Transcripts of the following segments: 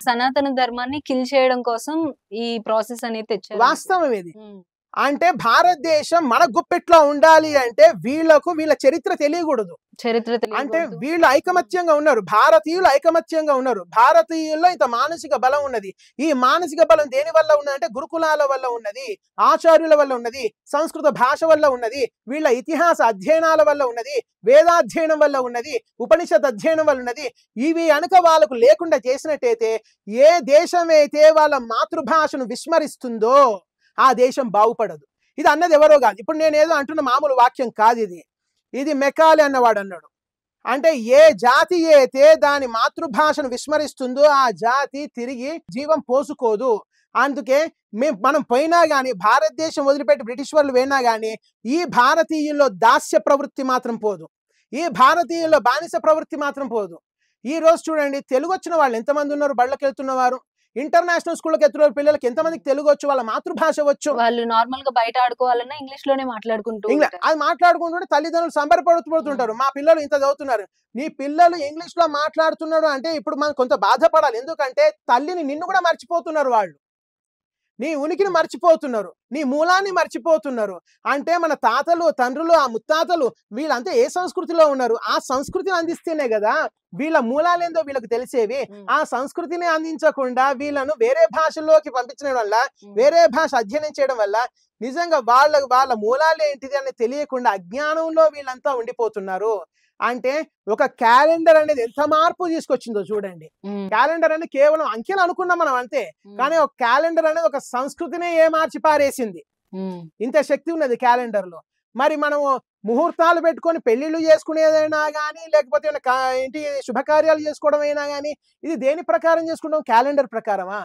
సనాతన ధర్మాన్ని కిల్ చేయడం కోసం ఈ ప్రాసెస్ అనేది తెచ్చారు. వాస్తవం ఇది. అంటే భారతదేశం మన గుప్పెట్లో ఉండాలి అంటే వీళ్ళ చరిత్ర తెలియకూడదు. చరిత్ర అంటే వీళ్ళు ఐకమత్యంగా ఉన్నారు, భారతీయులు ఐకమత్యంగా ఉన్నారు. భారతీయుల్లో ఇంత మానసిక బలం ఉన్నది. ఈ మానసిక బలం దేని వల్ల ఉన్నదంటే గురుకులాల వల్ల ఉన్నది, ఆచార్యుల వల్ల ఉన్నది, సంస్కృత భాష వల్ల ఉన్నది, వీళ్ళ ఇతిహాస అధ్యయనాల వల్ల ఉన్నది, వేదాధ్యయనం వల్ల ఉన్నది, ఉపనిషత్ అధ్యయనం వల్ల ఉన్నది. ఇవి అనుక వాళ్ళకు లేకుండా చేసినట్టయితే ఏ దేశమైతే వాళ్ళ మాతృభాషను విస్మరిస్తుందో ఆ దేశం బాగుపడదు. ఇది అన్నది ఎవరో కాదు, ఇప్పుడు నేనేదో అంటున్న మామూలు వాక్యం కాదు ఇది. ఇది మెకాలి అన్నవాడు అన్నాడు. అంటే ఏ జాతి అయితే దాని మాతృభాషను విస్మరిస్తుందో ఆ జాతి తిరిగి జీవం పోసుకోదు. అందుకే మనం పోయినా కానీ, భారతదేశం వదిలిపెట్టి బ్రిటిష్ వాళ్ళు పోయినా కానీ ఈ భారతీయుల్లో దాస్య ప్రవృత్తి మాత్రం పోదు, ఈ భారతీయుల్లో బానిస ప్రవృత్తి మాత్రం పోదు. ఈ రోజు చూడండి, తెలుగు వచ్చిన వాళ్ళు ఎంతమంది ఉన్నారు, బళ్ళకి వెళ్తున్నవారు. ఇంటర్నేషనల్ స్కూల్కి ఎత్తున్న పిల్లలకి ఎంతమందికి తెలుగు వచ్చు, వాళ్ళ మాతృభాష వచ్చు. వాళ్ళు నార్మల్ గా బయట ఆడుకోవాలన్నా ఇంగ్లీష్ లోనే మాట్లాడుకుంటూ అది మాట్లాడుకుంటుంటే తల్లిదండ్రులు సంబరపడుతుంటారు, మా పిల్లలు ఇంత చదువుతున్నారు. నీ పిల్లలు ఇంగ్లీష్ లో మాట్లాడుతున్నాడు అంటే ఇప్పుడు మనం కొంత బాధపడాలి. ఎందుకంటే తల్లిని నిన్ను కూడా మర్చిపోతున్నారు, వాళ్ళు నీ ఉనికిని మర్చిపోతున్నారు, నీ మూలాన్ని మర్చిపోతున్నారు. అంటే మన తాతలు తండ్రులు ఆ ముత్తాతలు వీళ్ళంతా ఏ సంస్కృతిలో ఉన్నారు, ఆ సంస్కృతిని అందిస్తేనే కదా వీళ్ళ మూలాలేందో వీళ్ళకి తెలిసేవి. ఆ సంస్కృతిని అందించకుండా వీళ్ళను వేరే భాషల్లోకి పంపించడం వల్ల, వేరే భాష అధ్యయనం చేయడం వల్ల నిజంగా వాళ్ళ మూలాలు ఏంటిది అని తెలియకుండా అజ్ఞానంలో వీళ్ళంతా ఉండిపోతున్నారు. అంటే ఒక క్యాలెండర్ అనేది ఎంత మార్పు తీసుకొచ్చిందో చూడండి. క్యాలెండర్ అనేది కేవలం అంకెలు అనుకున్నాం మనం అంతే, కానీ ఒక క్యాలెండర్ అనేది ఒక సంస్కృతినే మార్చి పారేసింది. ఇంత శక్తి ఉన్నది క్యాలెండర్ లో. మరి మనము ముహూర్తాలు పెట్టుకొని పెళ్లిళ్ళు చేసుకునేదైనా కానీ, లేకపోతే ఏంటి శుభకార్యాలు చేసుకోవడం అయినా కానీ ఇది దేని ప్రకారం చేసుకుంటాం, క్యాలెండర్ ప్రకారమా?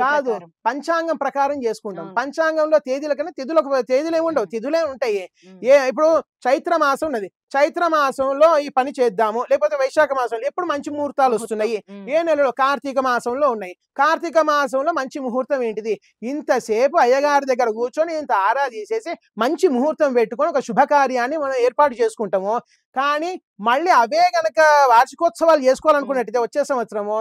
కాదు, పంచాంగం ప్రకారం చేసుకుంటాం. పంచాంగంలో తేదీల కన్నా తేదీలు ఏమి ఉండవు, తిథులే ఉంటాయి. ఇప్పుడు చైత్ర మాసం ఉన్నది, చైత్ర మాసంలో ఈ పని చేద్దాము, లేకపోతే వైశాఖ మాసంలో ఎప్పుడు మంచి ముహూర్తాలు వస్తున్నాయి, ఏ నెలలో, కార్తీక మాసంలో ఉన్నాయి. కార్తీక మాసంలో మంచి ముహూర్తం ఏంటిది, ఇంతసేపు అయ్యగారి దగ్గర కూర్చొని ఇంత ఆరాధీసేసి మంచి ముహూర్తం పెట్టుకొని ఒక శుభకార్యాన్ని మనం ఏర్పాటు చేసుకుంటాము. కానీ మళ్ళీ అవే గనక వార్షికోత్సవాలు చేసుకోవాలనుకున్నట్టయితే వచ్చే సంవత్సరము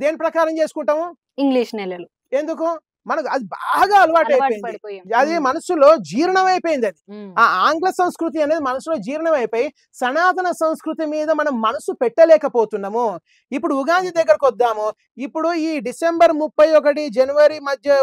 దేని ప్రకారం చేసుకుంటాము, ఇంగ్లీష్ నెలలు. ఎందుకు, మనకు అది బాగా అలవాటు అయిపోయింది, అది మనసులో జీర్ణమైపోయింది. అది ఆ ఆంగ్ల సంస్కృతి అనేది మనసులో జీర్ణమైపోయి సనాతన సంస్కృతి మీద మనం మనసు పెట్టలేకపోతున్నాము. ఇప్పుడు ఉగాది దగ్గరకు వద్దాము. ఇప్పుడు ఈ డిసెంబర్ 31 జనవరి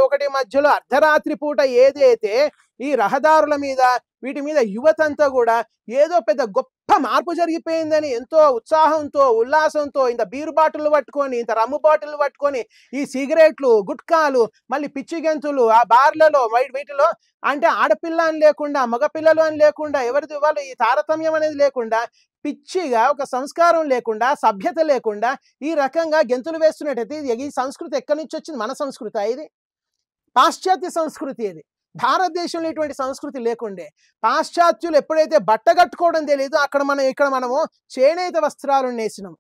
1 మధ్యలో అర్ధరాత్రి పూట ఏదైతే ఈ రహదారుల మీద వీటి మీద యువతంతా కూడా ఏదో పెద్ద గొప్ప మార్పు జరిగిపోయిందని ఎంతో ఉత్సాహంతో ఉల్లాసంతో ఇంత బీరు బాటిల్ పట్టుకొని, ఇంత రమ్ము బాటిల్ పట్టుకొని, ఈ సిగరెట్లు గుట్కాలు మళ్ళీ పిచ్చి గెంతులు ఆ బార్లలో వీటిలో, అంటే ఆడపిల్ల అని లేకుండా మగపిల్లలు అని లేకుండా ఎవరిది వాళ్ళు ఈ తారతమ్యం అనేది లేకుండా పిచ్చిగా, ఒక సంస్కారం లేకుండా, సభ్యత లేకుండా ఈ రకంగా గెంతులు వేస్తున్నట్టయితే ఈ సంస్కృతి ఎక్కడి నుంచి వచ్చింది, మన సంస్కృతి ఇది, పాశ్చాత్య సంస్కృతి ఇది. భారతదేశంలో ఇటువంటి సంస్కృతి లేకుండే. పాశ్చాత్యులు ఎప్పుడైతే బట్ట కట్టుకోవడం తెలియదు ఇక్కడ మనము చేనేత వస్త్రాలు నేసినాం.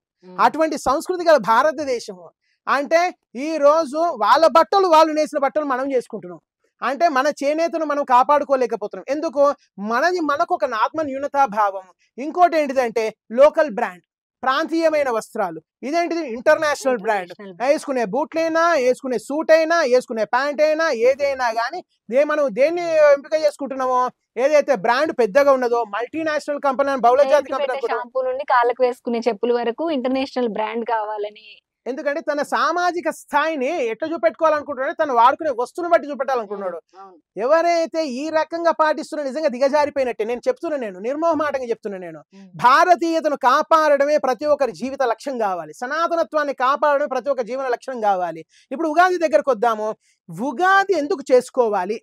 అటువంటి సంస్కృతి గల భారతదేశము. అంటే ఈ రోజు వాళ్ళ బట్టలు, వాళ్ళు నేసిన బట్టలు మనం చేసుకుంటున్నాం. అంటే మన చేనేతను మనం కాపాడుకోలేకపోతున్నాం. ఎందుకు, మనకు ఒక ఆత్మ న్యూనతాభావం. ఇంకోటి ఏంటిదంటే లోకల్ బ్రాండ్, ప్రాంతీయమైన వస్త్రాలు. ఇదేంటిది, ఇంటర్నేషనల్ బ్రాండ్. వేసుకునే బూట్లైనా, వేసుకునే సూట్ అయినా, వేసుకునే ప్యాంట్ అయినా, ఏదైనా కానీ మనం దేన్ని ఎంపిక చేసుకుంటున్నామో, ఏదైతే బ్రాండ్ పెద్దగా ఉన్నదో మల్టీనేషనల్ కంపెనీ, బహుళజాతి కంపెనీ, షాంపూ నుండి కాళ్ళకు వేసుకునే చెప్పుల వరకు ఇంటర్నేషనల్ బ్రాండ్ కావాలని. ఎందుకంటే తన సామాజిక స్థాయిని ఎట్లా చూపెట్టుకోవాలనుకుంటున్నాడు, తను వాడుకునే వస్తువుని బట్టి చూపెట్టాలనుకుంటున్నాడు. ఎవరైతే ఈ రకంగా పాటిస్తున్నా నిజంగా దిగజారిపోయినట్టే. నేను చెప్తున్నా, నిర్మోహమాటంగా చెప్తున్నా, భారతీయతను కాపాడడమే ప్రతి ఒక్కరి జీవిత లక్ష్యం కావాలి, సనాతనత్వాన్ని కాపాడడమే ప్రతి ఒక్క జీవన లక్ష్యం కావాలి. ఇప్పుడు ఉగాది దగ్గరకు వద్దాము. ఉగాది ఎందుకు చేసుకోవాలి,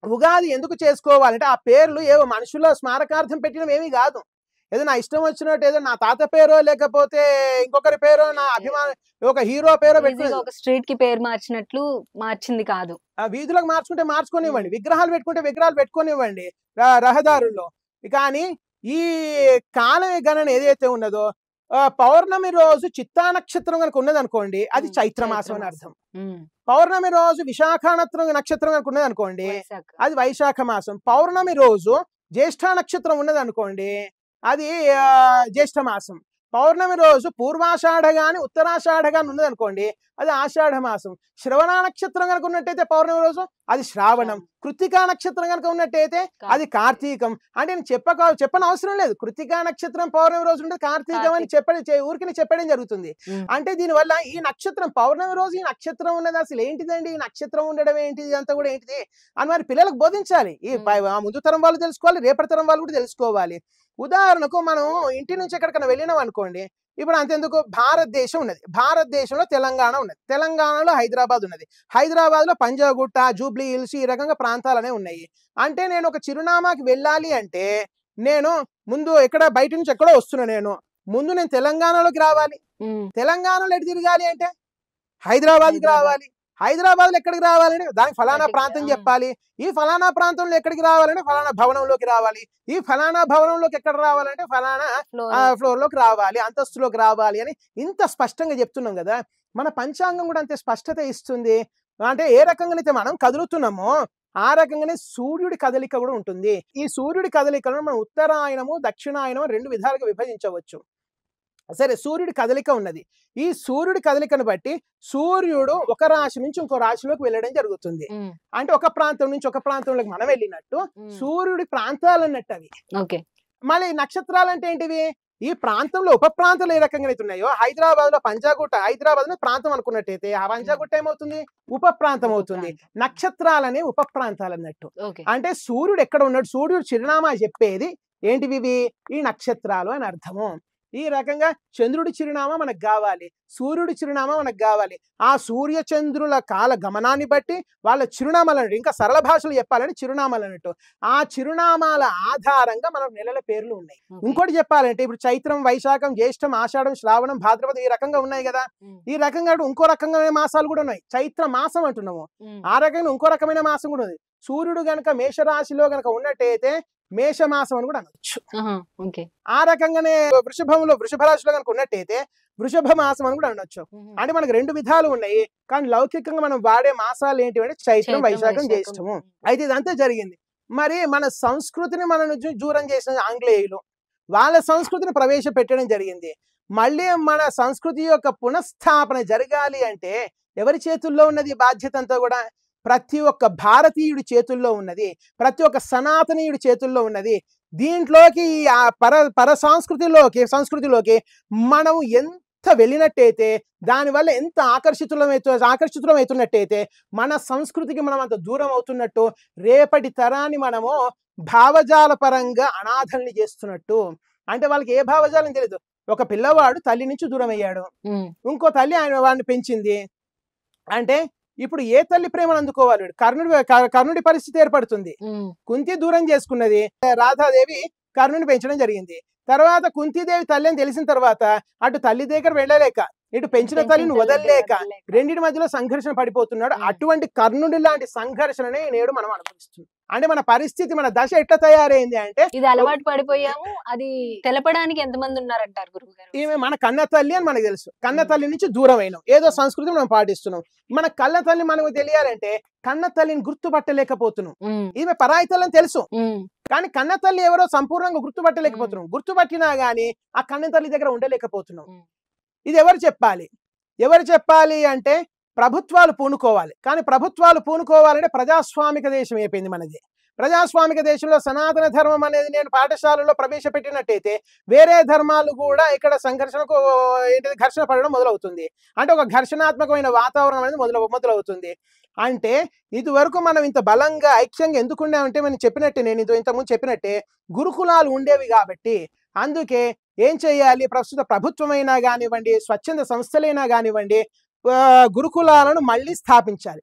ఉగాది ఎందుకు చేసుకోవాలంటే ఆ పేర్లు ఏవో మనుషుల స్మారకార్థం పెట్టినవి ఏమీ కాదు. ఏదో నా ఇష్టం వచ్చినట్టు ఏదో నా తాత పేరో లేకపోతే ఇంకొకరి పేరో, నా అభిమాన ఒక హీరో పేరో పెట్టి ఒక స్ట్రీట్ కి పేరు మార్చినట్లు మార్చింది కాదు. ఆ వీధులకు మార్చుకుంటే మార్చుకోనివ్వండి, విగ్రహాలు పెట్టుకుంటే విగ్రహాలు పెట్టుకోనివ్వండి రహదారుల్లో. కానీ ఈ కాల గణన ఏదైతే ఉన్నదో, పౌర్ణమి రోజు చిత్తా నక్షత్రం కనుక ఉన్నది అనుకోండి, అది చైత్రమాసం అని అర్థం. పౌర్ణమి రోజు విశాఖ నక్షత్రం కనుక ఉన్నది అనుకోండి, అది వైశాఖ మాసం. పౌర్ణమి రోజు జ్యేష్ఠ నక్షత్రం ఉన్నది అనుకోండి, అది జ్యేష్ఠ మాసం. పౌర్ణమి రోజు పూర్వాషాఢ గాని ఉత్తరాషాఢ గాని ఉన్నదనుకోండి, అది ఆషాఢ మాసం. శ్రవణ నక్షత్రం కనుక ఉన్నట్టయితే పౌర్ణమి రోజు అది శ్రావణం. కృత్తికా నక్షత్రం కనుక ఉన్నట్టయితే అది కార్తీకం. అంటే నేను చెప్పని అవసరం లేదు. కృత్తికా నక్షత్రం పౌర్ణమి రోజు ఉంటే కార్తీకం అని ఊరికి చెప్పడం జరుగుతుంది. అంటే దీనివల్ల ఈ నక్షత్రం పౌర్ణమి రోజు ఈ నక్షత్రం ఉన్నది అసలు ఏంటిదండి, ఈ నక్షత్రం ఉండడం ఏంటిది అంతా కూడా ఏంటిది అని మరి పిల్లలకు బోధించాలి. ఈ ముందు తరం వాళ్ళు తెలుసుకోవాలి, రేపటి తరం వాళ్ళు కూడా తెలుసుకోవాలి. ఉదాహరణకు మనం ఇంటి నుంచి ఎక్కడికైనా వెళ్ళినాం అనుకోండి, ఇప్పుడు అంతెందుకు భారతదేశం ఉన్నది, భారతదేశంలో తెలంగాణ ఉన్నది, తెలంగాణలో హైదరాబాద్ ఉన్నది, హైదరాబాద్లో పంజాగుట్ట, జూబ్లీ హిల్స్ ఈ రకంగా ప్రాంతాలనే ఉన్నాయి. అంటే నేను ఒక చిరునామాకి వెళ్ళాలి అంటే నేను ముందు బయట నుంచి ఎక్కడో వస్తున్నా, ముందు నేను తెలంగాణలోకి రావాలి. తెలంగాణలో ఎటు తిరగాలి అంటే హైదరాబాద్కి రావాలి. హైదరాబాద్లో ఎక్కడికి రావాలంటే దానికి ఫలానా ప్రాంతం చెప్పాలి. ఈ ఫలానా ప్రాంతంలో ఎక్కడికి రావాలంటే ఫలానా భవనంలోకి రావాలి. ఈ ఫలానా భవనంలోకి ఎక్కడ రావాలంటే ఫలానా ఫ్లోర్లోకి రావాలి, అంతస్తులోకి రావాలి అని ఇంత స్పష్టంగా చెప్తున్నాం కదా. మన పంచాంగం కూడా అంతే స్పష్టత ఇస్తుంది. అంటే ఏ రకంగానైతే మనం కదులుతున్నామో ఆ రకంగానే సూర్యుడి కదలిక కూడా ఉంటుంది. ఈ సూర్యుడి కదలికలను మనం ఉత్తరాయణము దక్షిణాయనము 2 విధాలుగా విభజించవచ్చు. సరే, సూర్యుడి కదలిక ఉన్నది. ఈ సూర్యుడి కదలికను బట్టి సూర్యుడు ఒక రాశి నుంచి ఇంకో రాశిలోకి వెళ్ళడం జరుగుతుంది. అంటే ఒక ప్రాంతం నుంచి ఒక ప్రాంతంలోకి మనం వెళ్ళినట్టు సూర్యుడి ప్రాంతాలు అన్నట్టు అవి. మళ్ళీ నక్షత్రాలు అంటే ఏంటివి? ఈ ప్రాంతంలో ఉప ప్రాంతాలు ఏ రకంగా అయితే ఉన్నాయో, హైదరాబాద్ లో పంజాగుట్ట, హైదరాబాద్ లో ప్రాంతం అనుకున్నట్టయితే ఆ పంజాగుట్ట ఏమవుతుంది? ఉప ప్రాంతం అవుతుంది. నక్షత్రాలనే ఉప ప్రాంతాలు అన్నట్టు. అంటే సూర్యుడు ఎక్కడ ఉన్నాడు, సూర్యుడు చిరునామా చెప్పేది ఏంటివి? ఈ నక్షత్రాలు అని అర్థము. ఈ రకంగా చంద్రుడి చిరునామా మనకు కావాలి, సూర్యుడి చిరునామా మనకు కావాలి. ఆ సూర్య చంద్రుల కాల గమనాన్ని బట్టి వాళ్ళ చిరునామాలు అన్నట్టు, ఇంకా సరళ భాషలు చెప్పాలంటే చిరునామాలు అన్నట్టు, ఆ చిరునామాల ఆధారంగా మనకు నెలల పేర్లు ఉన్నాయి. ఇంకోటి చెప్పాలంటే ఇప్పుడు చైత్రం, వైశాఖం, జ్యేష్టం, ఆషాఢం, శ్రావణం, భాద్రపదం ఈ రకంగా ఉన్నాయి కదా. ఈ రకంగా ఇంకో రకమైన మాసాలు కూడా ఉన్నాయి. చైత్ర మాసం అంటున్నాము, ఆ రకంగా ఇంకో రకమైన మాసం కూడా ఉంది. సూర్యుడు గనక మేషరాశిలో గనక ఉన్నట్టయితే మేషమాసం అని కూడా అనొచ్చు. ఆ రకంగానే వృషభ రాశిలో కనుక ఉన్నట్టయితే వృషభ మాసం అని కూడా అనొచ్చు. అంటే మనకు 2 విధాలు ఉన్నాయి. కానీ లౌకికంగా మనం వాడే మాసాలు ఏంటి అంటే చైత్రం, వైశాఖం, జ్యేష్టము. అయితే ఇదంతా జరిగింది. మరి మన సంస్కృతిని మనను దూరం చేసిన ఆంగ్లేయులు వాళ్ళ సంస్కృతిని ప్రవేశపెట్టడం జరిగింది. మళ్ళీ మన సంస్కృతి యొక్క పునఃస్థాపన జరగాలి అంటే ఎవరి చేతుల్లో ఉన్నది బాధ్యత అంతా కూడా? ప్రతి ఒక్క భారతీయుడి చేతుల్లో ఉన్నది, ప్రతి ఒక్క సనాతనీయుడి చేతుల్లో ఉన్నది. దీంట్లోకి ఆ పర సంస్కృతిలోకి మనం ఎంత వెళ్ళినట్టయితే, దానివల్ల ఎంత ఆకర్షితులమవుతున్నట్టయితే మన సంస్కృతికి మనం అంత దూరం అవుతున్నట్టు, రేపటి తరాన్ని మనము భావజాల పరంగా అనాథల్ని చేస్తున్నట్టు. అంటే వాళ్ళకి ఏ భావజాలం తెలియదు. ఒక పిల్లవాడు తల్లి నుంచి దూరం అయ్యాడు, ఇంకో తల్లి వాడిని పెంచింది అంటే ఇప్పుడు ఏ తల్లి ప్రేమను అందుకోవాలి? కర్ణుడి పరిస్థితి ఏర్పడుతుంది. కుంతి దూరం చేసుకున్నది, రాధాదేవి కర్ణుని పెంచడం జరిగింది. తర్వాత కుంతీదేవి తల్లి అని తెలిసిన తర్వాత అటు తల్లి దగ్గర వెళ్ళలేక ఇటు పెంచిన తల్లిని వదలలేక రెండింటి మధ్యలో సంఘర్షణ పడిపోతున్నాడు. అటువంటి కర్ణుడి లాంటి సంఘర్షణనే నేడు మనం అనుభవిస్తున్నాం. అంటే మన పరిస్థితి, మన దశ ఎట్లా తయారైంది అంటే ఇది అలవాటు పడిపోయాము. అది తెలపడానికి ఎంతమంది ఉన్నారంటారు గురువు గారు? ఈమె మన కన్న తల్లి అని మనకు తెలుసు. కన్న తల్లి నుంచి దూరం అయినాం, ఏదో సంస్కృతి మనం పాటిస్తున్నాం. మన కన్న తల్లి మనకు తెలియాలంటే కన్న తల్లిని గుర్తుపట్టలేకపోతున్నాం. ఈమె పరాయి తల్లి అని తెలుసు, కానీ కన్న తల్లి ఎవరో సంపూర్ణంగా గుర్తుపట్టలేకపోతున్నాం. గుర్తుపట్టినా గానీ ఆ కన్న తల్లి దగ్గర ఉండలేకపోతున్నాం. ఇది ఎవరు చెప్పాలి అంటే ప్రభుత్వాలు పూనుకోవాలి. కానీ ప్రభుత్వాలు పూనుకోవాలంటే ప్రజాస్వామిక దేశం అయిపోయింది మనది. ప్రజాస్వామిక దేశంలో సనాతన ధర్మం అనేది నేను పాఠశాలలో ప్రవేశపెట్టినట్టయితే వేరే ధర్మాలు కూడా ఇక్కడ ఘర్షణ పడడం మొదలవుతుంది. అంటే ఒక ఘర్షణాత్మకమైన వాతావరణం అనేది మొదలవుతుంది. అంటే ఇదివరకు మనం ఇంత బలంగా ఐక్యంగా ఎందుకున్నామంటే నేను ఇంతకుముందు చెప్పినట్టే గురుకులాలు ఉండేవి కాబట్టి. అందుకే ఏం చేయాలి? ప్రస్తుత ప్రభుత్వమైనా కానివ్వండి, స్వచ్ఛంద సంస్థలైనా కానివ్వండి, గురుకులాలను మళ్ళీ స్థాపించాలి.